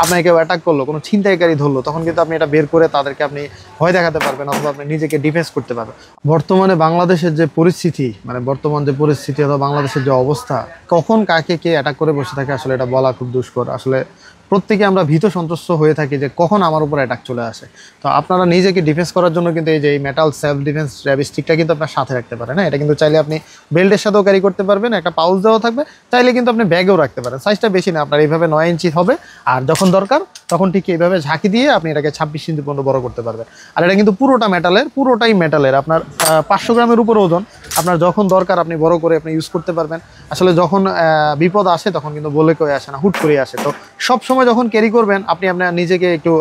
আপনাকে কেউ অ্যাটাক করলো, কোনো ছিনতাইকারী ধরলো, তখন কিন্তু আপনি এটা বের করে তাদেরকে আপনি ভয় দেখাতে পারবেন অথবা আপনি নিজেকে ডিফেন্স করতে পারবেন। বর্তমানে বাংলাদেশের যে পরিস্থিতি, মানে বর্তমান যে পরিস্থিতি অথবা বাংলাদেশের যে অবস্থা, কখন কাকে কে অ্যাটাক করে বসে থাকে আসলে এটা বলা খুব দুষ্কর। আসলে প্রত্যেকে আমরা ভীত সন্ত্রস্ত হয়ে থাকি যে কখন আমার উপর অ্যাটাক চলে আসে। তো আপনারা নিজেকে ডিফেন্স করার জন্য কিন্তু এই যে এই মেটাল সেলফ ডিফেন্স র্যাব স্টিকটা কিন্তু আপনার সাথে রাখতে পারেন। হ্যাঁ, এটা কিন্তু চাইলে আপনি বেল্টের সাথেও ক্যারি করতে পারবেন, একটা পাউচ দেওয়া থাকবে, চাইলে কিন্তু আপনি ব্যাগেও রাখতে পারেন। সাইজটা বেশি না, আপনার এইভাবে 9 ইঞ্চি হবে, আর যখন দরকার তখন ঠিক এইভাবে ঝাঁকি দিয়ে আপনি এটাকে 26 ইঞ্চি পর্যন্ত বড় করতে পারবেন। আর এটা কিন্তু পুরোটাই মেটালের, আপনার 500 গ্রামের উপর ওজন। আপনার যখন দরকার আপনি বড় করে আপনি ইউজ করতে পারবেন। আসলে যখন বিপদ আসে তখন কিন্তু বলে কয়ে আসে না, হুট করে আসে। তো সব সময় যখন ক্যারি করবেন আপনি আপনার নিজেকে একটু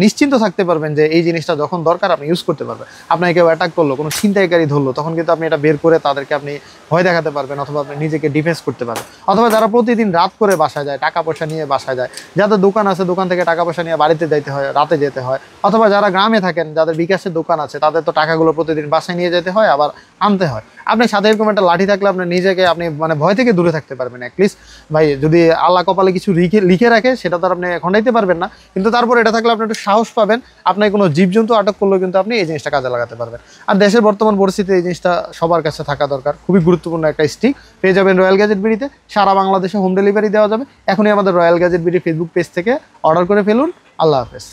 নিশ্চিন্ত থাকতে পারবেন যে এই জিনিসটা যখন দরকার আপনি ইউজ করতে পারবেন। আপনাকে কেউ অ্যাটাক করলো, কোনো ছিনতাইকারী ধরলো, তখন কিন্তু আপনি এটা বের করে তাদেরকে আপনি ভয় দেখাতে পারবেন অথবা আপনি নিজেকে ডিফেন্স করতে পারবেন। অথবা যারা প্রতিদিন রাত করে বাসায় যায়, টাকা পয়সা নিয়ে বাসায় যায়, যাদের দোকান আছে দোকান থেকে টাকা পয়সা নিয়ে বাড়িতে যাইতে হয়, রাতে যেতে হয়, অথবা যারা গ্রামে থাকেন যাদের বিকাশের দোকান আছে তাদের তো টাকাগুলো প্রতিদিন বাসায় নিয়ে যেতে হয়, আবার আনতে হয়। আপনি সাথে এরকম একটা লাঠি থাকলে আপনি নিজেকে আপনি মানে ভয় থেকে দূরে থাকতে পারবেন। অ্যাটলিস্ট ভাই যদি আল্লাহ কপালে কিছু লিখে রাখে সেটা তো আপনি খণ্ডাইতে পারবেন না, কিন্তু তারপর এটা থাকলে আপনি একটু সাহস পাবেন। আপনার কোনো জীবজন্তু আটক করলেও কিন্তু আপনি এই জিনিসটা কাজে লাগাতে পারবেন। আর দেশের বর্তমান পরিস্থিতিতে এই জিনিসটা সবার কাছে থাকা দরকার। খুবই গুরুত্বপূর্ণ একটা স্টিক পেয়ে যাবেন রয়্যাল গ্যাজেট বিডিতে। সারা বাংলাদেশে হোম ডেলিভারি দেওয়া যাবে। এখনই আমাদের royal gadget BD Facebook page থেকে অর্ডার করে ফেলুন। আল্লাহ হাফেজ।